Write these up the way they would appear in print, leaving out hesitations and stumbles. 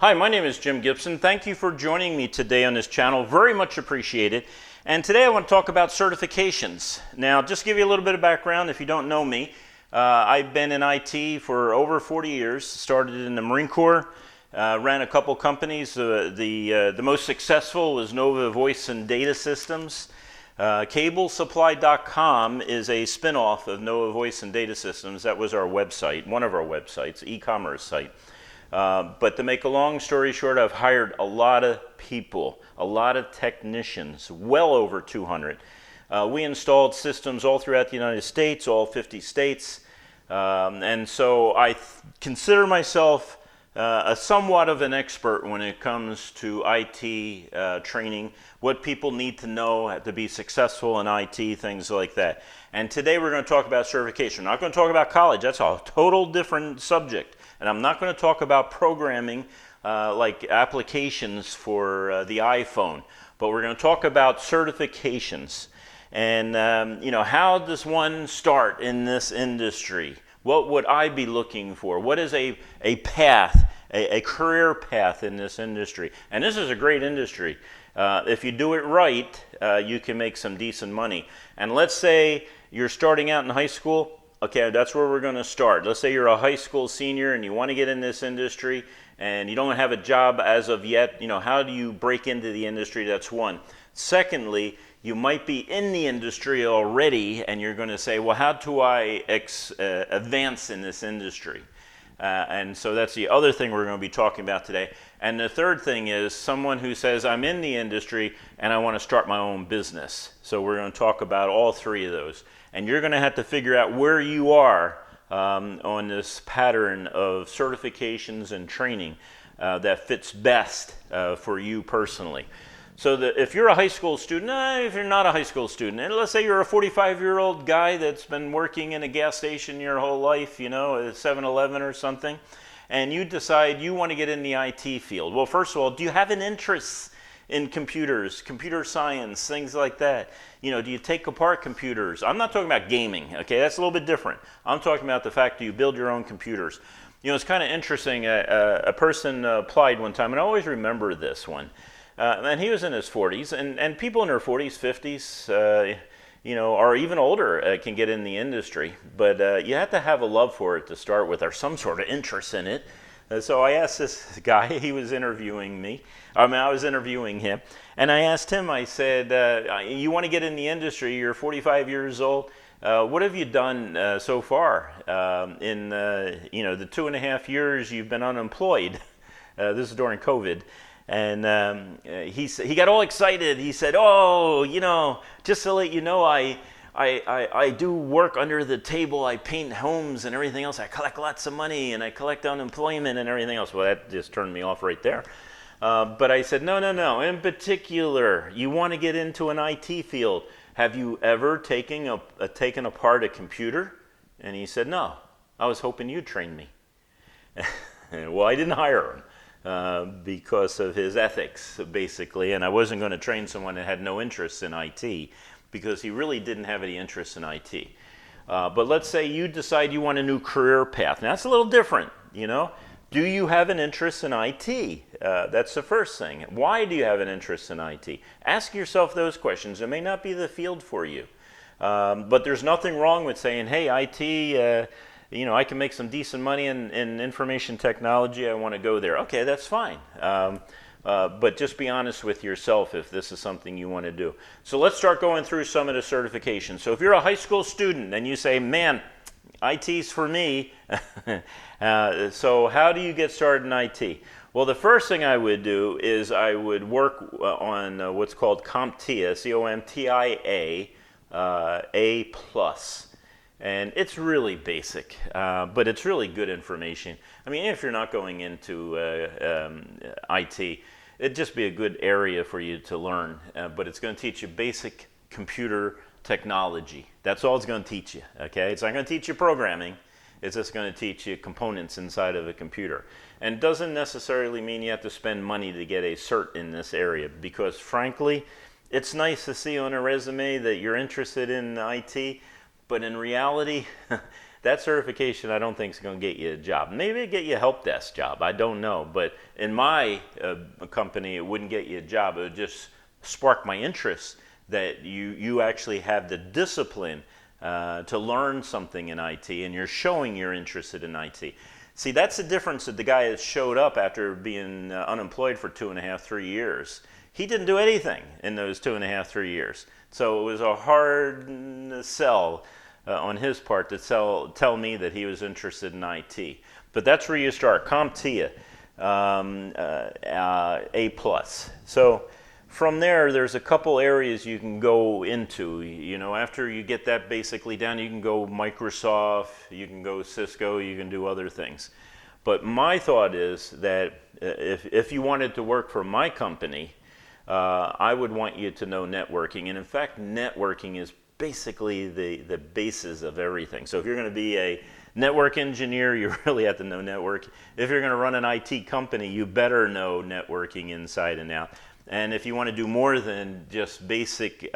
Hi, my name is Jim Gibson. Thank you for joining me today on this channel. Very much appreciated. And today I want to talk about certifications. Now, just to give you a little bit of background, if you don't know me, I've been in IT for over 40 years. Started in the Marine Corps, ran a couple companies. The most successful was Nova Voice and Data Systems. CableSupply.com is a spin-off of Nova Voice and Data Systems. That was our website, one of our websites, e-commerce site. But to make a long story short, I've hired a lot of people, a lot of technicians, well over 200. We installed systems all throughout the United States, all 50 states. And so I consider myself somewhat of an expert when it comes to IT training, what people need to know to be successful in IT, things like that. And today we're going to talk about certification. We're not going to talk about college. That's a total different subject. And I'm not going to talk about programming like applications for the iPhone, but we're going to talk about certifications. And how does one start in this industry? What would I be looking for? What is a path, a career path in this industry? And this is a great industry. If you do it right, you can make some decent money. And let's say you're starting out in high school. Okay, that's where we're going to start. Let's say you're a high school senior and you want to get in this industry and you don't have a job as of yet. How do you break into the industry? That's one. Secondly, you might be in the industry already and you're going to say, well, how do I advance in this industry? And so that's the other thing we're going to be talking about today. And the third thing is someone who says, I'm in the industry and I want to start my own business. So we're going to talk about all three of those. And you're going to have to figure out where you are on this pattern of certifications and training that fits best for you personally. So that if you're a high school student, if you're not a high school student, and let's say you're a 45-year-old guy that's been working in a gas station your whole life, a 7-Eleven or something, and you decide you want to get in the IT field. Well, first of all, do you have an interest in computers, computer science, things like that? Do you take apart computers? I'm not talking about gaming, okay? That's a little bit different. I'm talking about the fact that you build your own computers. It's kind of interesting. A person applied one time, and I always remember this one. And he was in his 40s, and people in their 40s, 50s, or even older can get in the industry. But you have to have a love for it to start with, or some sort of interest in it. So I asked this guy, he was interviewing me. I was interviewing him, and I asked him, I said, you want to get in the industry, you're 45 years old, what have you done so far in the 2.5 years you've been unemployed? This is during COVID. And he got all excited. He said, just to let you know, I do work under the table. I paint homes and everything else. I collect lots of money and I collect unemployment and everything else. Well, that just turned me off right there. But I said, no. In particular, you want to get into an IT field. Have you ever taken apart a computer? And he said, no. I was hoping you'd train me. Well, I didn't hire him. Because of his ethics, basically, and I wasn't going to train someone that had no interest in IT because he really didn't have any interest in IT. But let's say you decide you want a new career path. Now, that's a little different, Do you have an interest in IT? That's the first thing. Why do you have an interest in IT? Ask yourself those questions. It may not be the field for you, but there's nothing wrong with saying, hey, IT... I can make some decent money in information technology. I want to go there. Okay, that's fine. But just be honest with yourself if this is something you want to do. So let's start going through some of the certifications. So if you're a high school student and you say, man, IT's for me, so how do you get started in IT? Well, the first thing I would do is I would work on what's called Comptia, Comtia, A+. And it's really basic, but it's really good information. If you're not going into IT, it'd just be a good area for you to learn. But it's going to teach you basic computer technology. That's all it's going to teach you, okay? It's not going to teach you programming. It's just going to teach you components inside of a computer. And it doesn't necessarily mean you have to spend money to get a cert in this area because, frankly, it's nice to see on a resume that you're interested in IT. But in reality, that certification I don't think is going to get you a job. Maybe it get you a help desk job, I don't know. But in my company, it wouldn't get you a job. It would just spark my interest that you actually have the discipline to learn something in IT, and you're showing you're interested in IT. See, that's the difference that the guy that showed up after being unemployed for 2.5, 3 years. He didn't do anything in those 2.5, 3 years. So it was a hard sell on his part to tell me that he was interested in IT. But that's where you start. Comptia, A+. So from there's a couple areas you can go into. You know, after you get that basically down, you can go Microsoft, you can go Cisco, you can do other things. But my thought is that if you wanted to work for my company, I would want you to know networking. And in fact, networking is basically the basis of everything. So if you're going to be a network engineer, you really have to know network. If you're going to run an IT company, you better know networking inside and out. And if you want to do more than just basic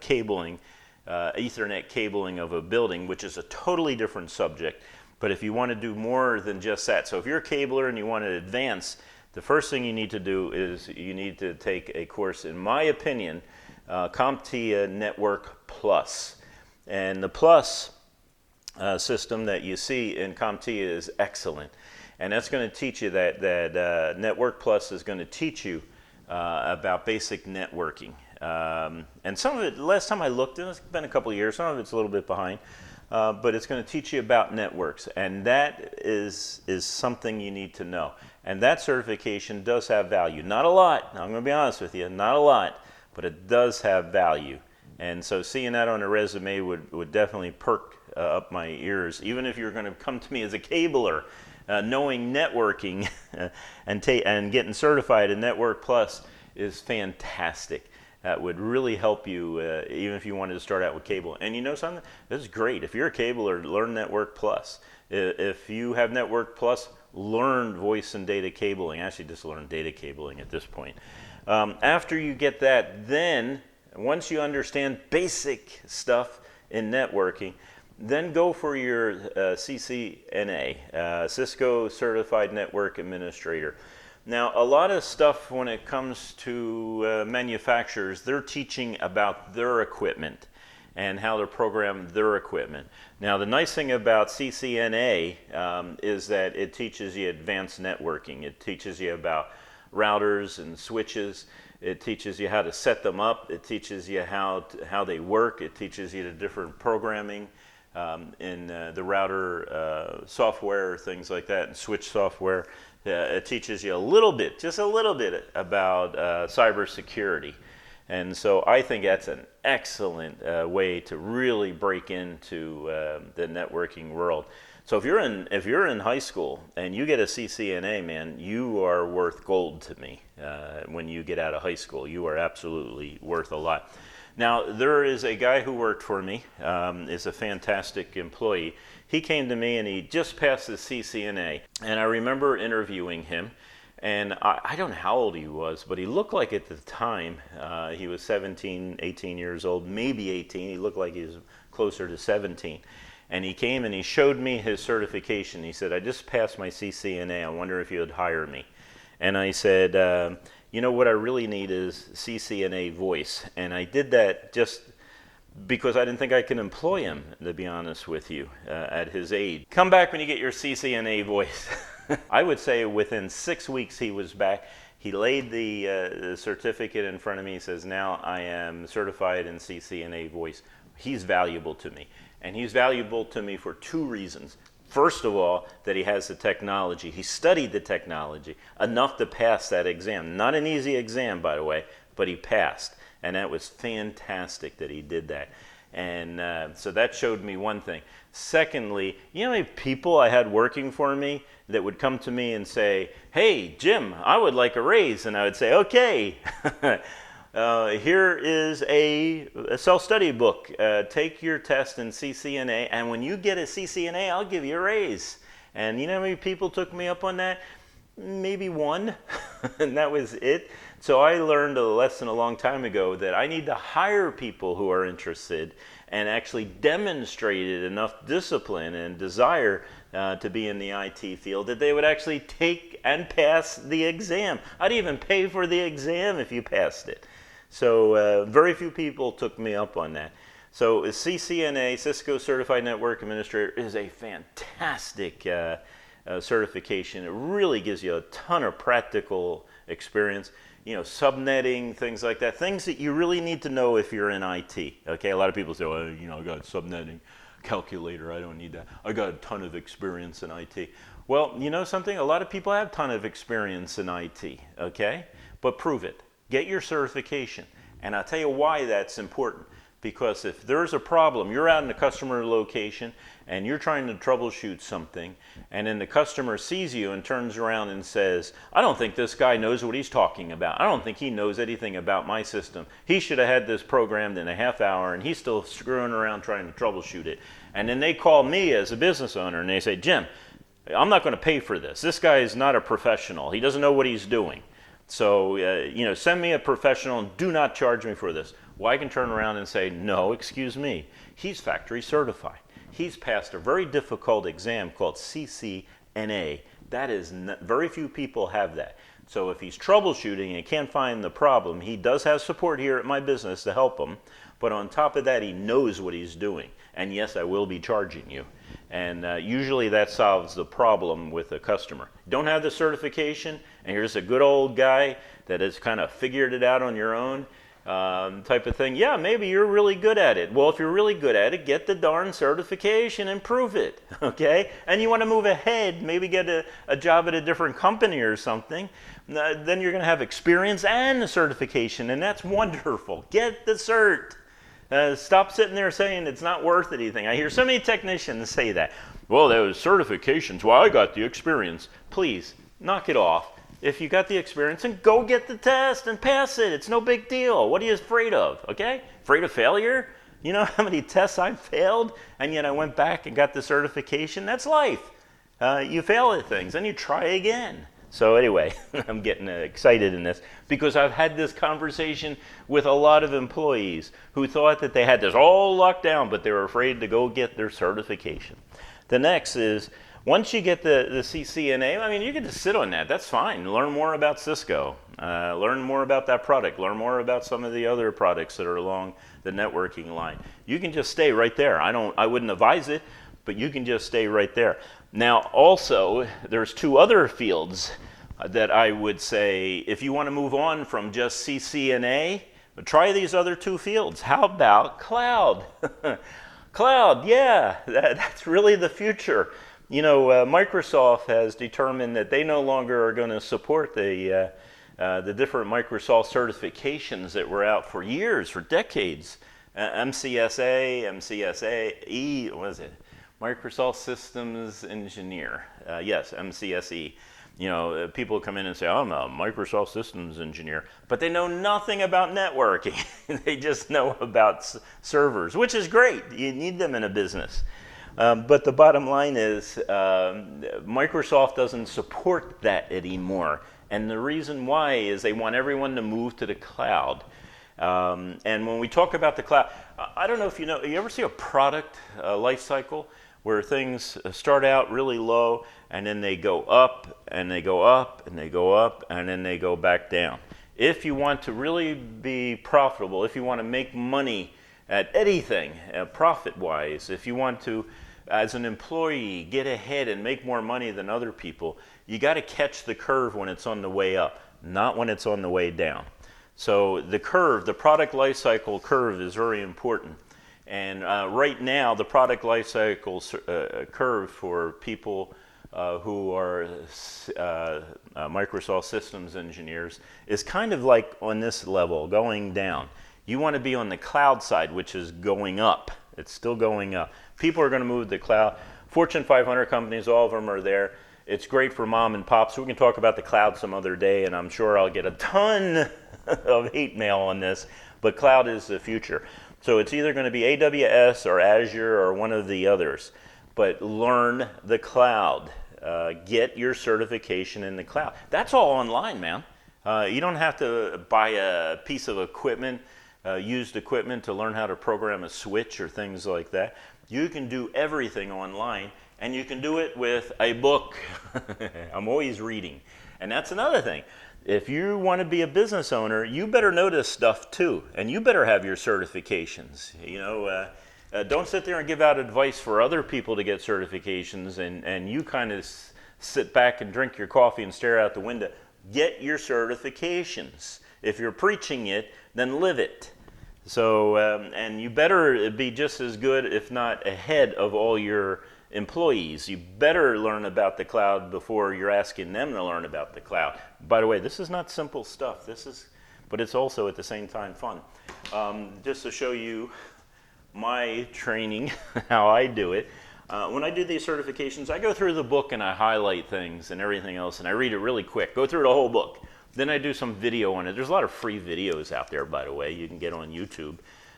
cabling, Ethernet cabling of a building, which is a totally different subject, but if you want to do more than just that, so if you're a cabler and you want to advance, the first thing you need to do is you need to take a course, in my opinion, Comptia Network Plus. And the Plus system that you see in Comptia is excellent. And that's going to teach you that Network Plus is going to teach you about basic networking. And some of it, last time I looked, it's been a couple of years, some of it's a little bit behind, but it's going to teach you about networks. And that is something you need to know. And that certification does have value. Not a lot, I'm going to be honest with you, not a lot, but it does have value. And so seeing that on a resume would definitely perk up my ears. Even if you're going to come to me as a cabler, knowing networking and getting certified in Network Plus is fantastic. That would really help you, even if you wanted to start out with cable. And you know something? This is great. If you're a cabler, learn Network Plus. If you have Network Plus, learn voice and data cabling. Actually, just learn data cabling at this point. After you get that, then once you understand basic stuff in networking, then go for your Ccna, Cisco Certified Network Administrator. Now, a lot of stuff when it comes to manufacturers, they're teaching about their equipment and how to program their equipment. Now, the nice thing about Ccna is that it teaches you advanced networking. It teaches you about routers and switches. It teaches you how to set them up. It teaches you how they work. It teaches you the different programming in the router software, things like that, and switch software. It teaches you a little bit, just a little bit, about cybersecurity. And so I think that's an excellent way to really break into the networking world. So if you're in high school and you get a CCNA, man, you are worth gold to me. When you get out of high school, you are absolutely worth a lot. Now, there is a guy who worked for me, is a fantastic employee. He came to me and he just passed his CCNA. And I remember interviewing him. And I don't know how old he was, but he looked like at the time he was 17, 18 years old, maybe 18. He looked like he was closer to 17. And he came and he showed me his certification. He said, I just passed my CCNA. I wonder if you would hire me. And I said, you know, what I really need is CCNA voice. And I did that just because I didn't think I could employ him, to be honest with you, at his age. Come back when you get your CCNA voice. I would say within 6 weeks he was back. He laid the certificate in front of me. He says, now I am certified in CCNA voice. He's valuable to me. And he's valuable to me for two reasons. First of all, that he has the technology. He studied the technology enough to pass that exam. Not an easy exam, by the way, but he passed. And that was fantastic that he did that. And so that showed me one thing. Secondly, you know how many people I had working for me that would come to me and say, hey, Jim, I would like a raise. And I would say, okay, here is a self-study book. Take your test in CCNA, and when you get a CCNA, I'll give you a raise. And you know how many people took me up on that? Maybe one, and that was it. So I learned a lesson a long time ago that I need to hire people who are interested and actually demonstrated enough discipline and desire to be in the IT field that they would actually take and pass the exam. I'd even pay for the exam if you passed it. So very few people took me up on that. So Ccna, Cisco Certified Network Administrator, is a fantastic certification. It really gives you a ton of practical experience. You know, subnetting, things like that, things that you really need to know if you're in IT. Okay, a lot of people say, well, you know, I got subnetting, calculator, I don't need that. I got a ton of experience in IT. Well, you know something? A lot of people have a ton of experience in IT, okay? But prove it. Get your certification. And I'll tell you why that's important. Because if there's a problem, you're out in the customer location and you're trying to troubleshoot something, and then the customer sees you and turns around and says, I don't think this guy knows what he's talking about. I don't think he knows anything about my system. He should have had this programmed in a half hour, and he's still screwing around trying to troubleshoot it. And then they call me as a business owner and they say, Jim, I'm not going to pay for this. This guy is not a professional. He doesn't know what he's doing. So, you know, send me a professional and do not charge me for this. Well, I can turn around and say, no, excuse me. He's factory certified. He's passed a very difficult exam called Ccna. That is, very few people have that. So if he's troubleshooting and can't find the problem, he does have support here at my business to help him. But on top of that, he knows what he's doing. And yes, I will be charging you. And usually that solves the problem with a customer. Don't have the certification, and you're just a good old guy that has kind of figured it out on your own, type of thing. Yeah, maybe you're really good at it. Well, if you're really good at it, get the darn certification and prove it, okay? And you want to move ahead, maybe get a job at a different company or something. Then you're going to have experience and the certification, and that's wonderful. Get the cert. Stop sitting there saying it's not worth anything. I hear so many technicians say that. Well, those certifications, well, I got the experience. Please, knock it off. If you got the experience, then go get the test and pass it. It's no big deal. What are you afraid of, okay? Afraid of failure? You know how many tests I've failed, and yet I went back and got the certification? That's life. You fail at things, and you try again. So anyway, I'm getting excited in this because I've had this conversation with a lot of employees who thought that they had this all locked down, but they were afraid to go get their certification. The next is, once you get the CCNA, I mean, you get to sit on that. That's fine. Learn more about Cisco. Learn more about that product. Learn more about some of the other products that are along the networking line. You can just stay right there. I wouldn't advise it, but you can just stay right there. Now, also, there's two other fields that I would say, if you want to move on from just CCNA, try these other two fields. How about cloud? Cloud, yeah, that's really the future. You know, Microsoft has determined that they no longer are going to support the different Microsoft certifications that were out for years, for decades. MCSA, MCSE, what is it? Microsoft Systems Engineer. Yes, MCSE. You know, people come in and say, I'm a Microsoft Systems Engineer, but they know nothing about networking. They just know about servers, which is great. You need them in a business. But the bottom line is Microsoft doesn't support that anymore. And the reason why is they want everyone to move to the cloud. And when we talk about the cloud, I don't know if you know, you ever see a product life cycle where things start out really low and then they go up and they go up and they go up and then they go back down. If you want to really be profitable, if you want to make money at anything profit-wise, if you want to, as an employee, get ahead and make more money than other people, you got to catch the curve when it's on the way up, not when it's on the way down. So the curve, the product life cycle curve is very important. And right now, the product life cycle curve for people who are Microsoft Systems engineers is kind of like on this level, going down. You want to be on the cloud side, which is going up. It's still going up. People are going to move to the cloud. Fortune 500 companies, all of them are there. It's great for mom and pop. So we can talk about the cloud some other day, and I'm sure I'll get a ton of hate mail on this. But cloud is the future. So it's either going to be AWS or Azure or one of the others. But learn the cloud. Get your certification in the cloud. That's all online, man. You don't have to buy a piece of equipment used equipment to learn how to program a switch or things like that. You can do everything online, and you can do it with a book. I'm always reading. And that's another thing. If you want to be a business owner, you better know this stuff too, and you better have your certifications. Don't sit there and give out advice for other people to get certifications, and you kind of sit back and drink your coffee and stare out the window. Get your certifications. If you're preaching it, then live it. So, and you better be just as good, if not ahead of all your employees. You better learn about the cloud before you're asking them to learn about the cloud. By the way, this is not simple stuff. But it's also at the same time fun. Just to show you my training, how I do it. When I do these certifications, I go through the book and I highlight things and everything else, and I read it really quick. Go through the whole book. Then I do some video on it. There's a lot of free videos out there, by the way, you can get on YouTube.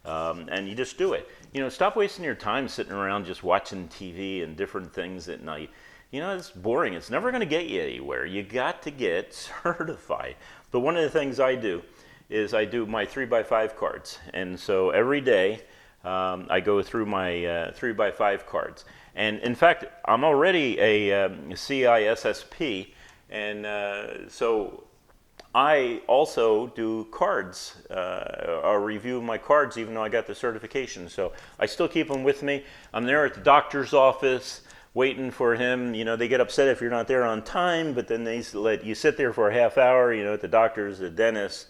And you just do it. Stop wasting your time sitting around just watching TV and different things at night. It's boring. It's never going to get you anywhere. You got to get certified. But one of the things I do is I do my 3x5 cards. And so every day I go through my 3x5 cards. And in fact, I'm already a CISSP. And so I also do cards, a review of my cards, even though I got the certification. So I still keep them with me. I'm there at the doctor's office waiting for him. They get upset if you're not there on time, but then they let you sit there for a half hour, at the doctor's, the dentist,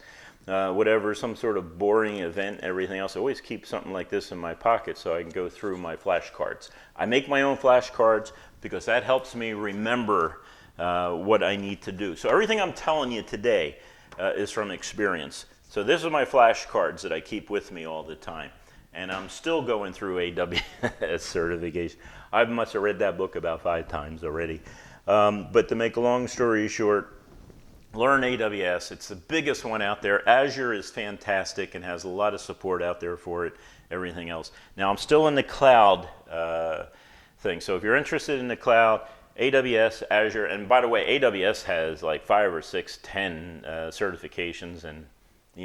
whatever, some sort of boring event, everything else. I always keep something like this in my pocket so I can go through my flashcards. I make my own flashcards because that helps me remember what I need to do. So everything I'm telling you today is from experience. So this is my flashcards that I keep with me all the time. And I'm still going through AWS certification. I must have read that book about 5 times already. But to make a long story short, learn AWS. It's the biggest one out there. Azure is fantastic and has a lot of support out there for it, everything else. Now I'm still in the cloud thing. So if you're interested in the cloud, AWS, Azure, and by the way, AWS has like 5 or 6, 10 certifications, and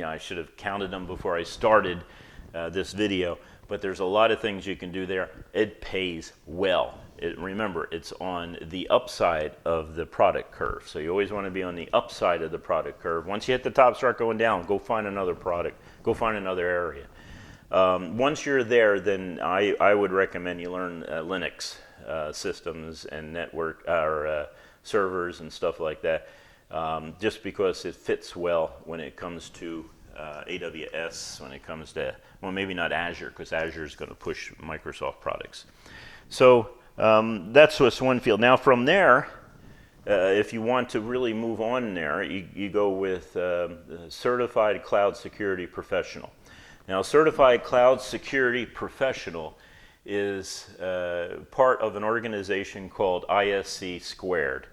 I should have counted them before I started this video, but there's a lot of things you can do there. It pays well. Remember, it's on the upside of the product curve, so you always want to be on the upside of the product curve. Once you hit the top, start going down, go find another product, go find another area. Once you're there, then I would recommend you learn Linux systems and network or servers and stuff like that, just because it fits well when it comes to AWS, when it comes to, well, maybe not Azure, because Azure is going to push Microsoft products. So that's what's one field. Now from there, if you want to really move on there, you go with Certified Cloud Security Professional. Now, Certified Cloud Security Professional is part of an organization called ISC Squared.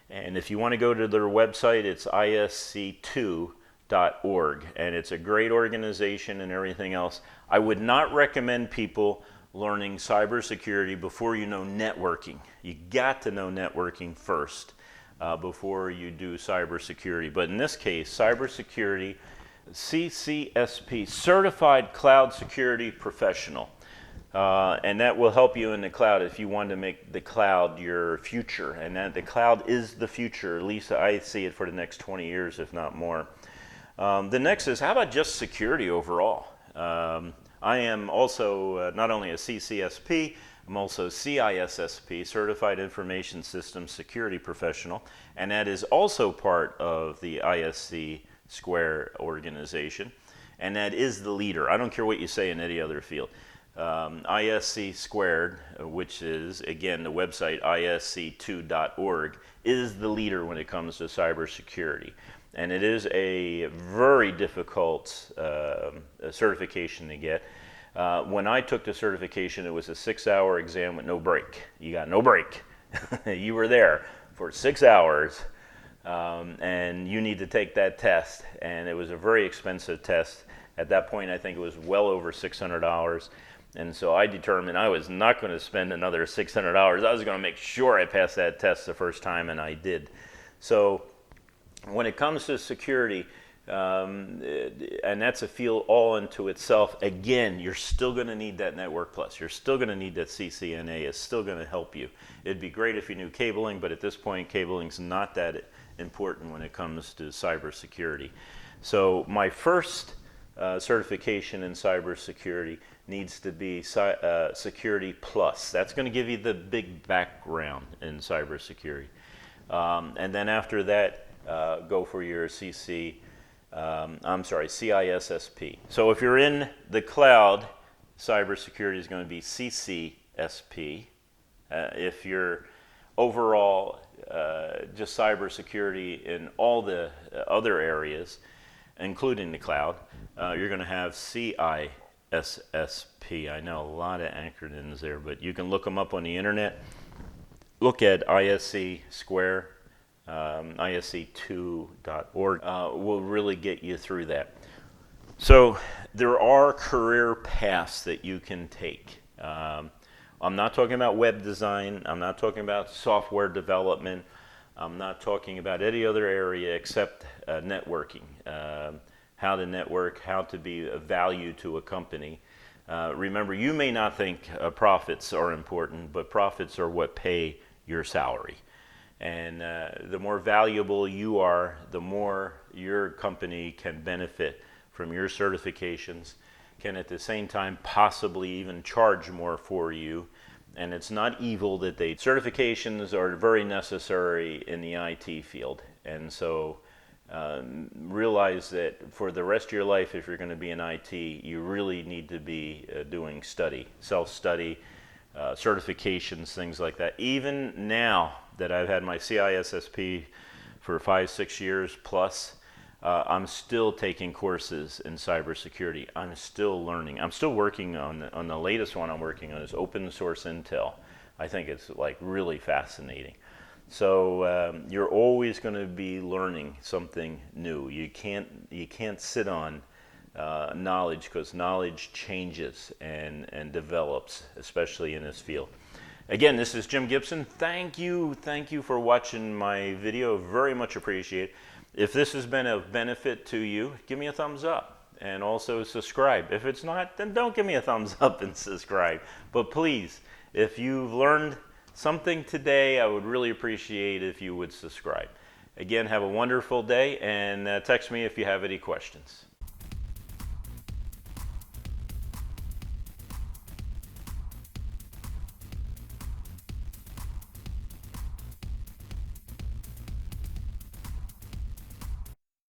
And if you want to go to their website, it's isc2.org. And it's a great organization and everything else. I would not recommend people learning cybersecurity before you know networking. You got to know networking first before you do cybersecurity. But in this case, cybersecurity, CCSP, Certified Cloud Security Professional. And that will help you in the cloud if you want to make the cloud your future. And that the cloud is the future. At least I see it for the next 20 years, if not more. The next is, how about just security overall? I am also not only a CCSP, I'm also CISSP, Certified Information Systems Security Professional. And that is also part of the ISC Square organization. And that is the leader. I don't care what you say in any other field. ISC Squared, which is, again, the website isc2.org, is the leader when it comes to cybersecurity. And it is a very difficult certification to get. When I took the certification, it was a 6-hour exam with no break. You got no break. You were there for 6 hours, and you need to take that test. And it was a very expensive test. At that point, I think it was well over $600. And so I determined I was not going to spend another $600. I was going to make sure I passed that test the first time, and I did. So when it comes to security, And that's a field all into itself. Again, you're still going to need that Network Plus. You're still going to need that CCNA. It's still going to help you. It'd be great if you knew cabling, but at this point, cabling's not that important when it comes to cybersecurity. So my first certification in cybersecurity needs to be Security Plus. That's going to give you the big background in cybersecurity. And then after that, go for your CISSP. So if you're in the cloud, cybersecurity is going to be CCSP. If you're overall just cybersecurity in all the other areas, including the cloud, you're going to have CISSP. I know a lot of acronyms there, but you can look them up on the internet. Look at ISC Square. ISC2.org will really get you through that. So there are career paths that you can take. I'm not talking about web design. I'm not talking about software development. I'm not talking about any other area except networking. How to network, how to be of value to a company. Remember, you may not think profits are important, but profits are what pay your salary. And the more valuable you are, the more your company can benefit from your certifications, can at the same time possibly even charge more for you. And it's not evil that certifications are very necessary in the IT field. And so realize that for the rest of your life, if you're going to be in IT, you really need to be doing study, self-study, certifications, things like that. Even now that I've had my CISSP for 5-6 years plus, I'm still taking courses in cybersecurity. I'm still learning. I'm still working on the latest one I'm working on is open source intel. I think it's like really fascinating. So you're always going to be learning something new. You can't sit on knowledge, because knowledge changes and develops, especially in this field. Again, this is Jim Gibson. Thank you for watching my video. Very much appreciate. If this has been of benefit to you, give me a thumbs up and also subscribe. If it's not, then don't give me a thumbs up and subscribe. But please, if you've learned something today, I would really appreciate if you would subscribe. Again, have a wonderful day, and text me if you have any questions.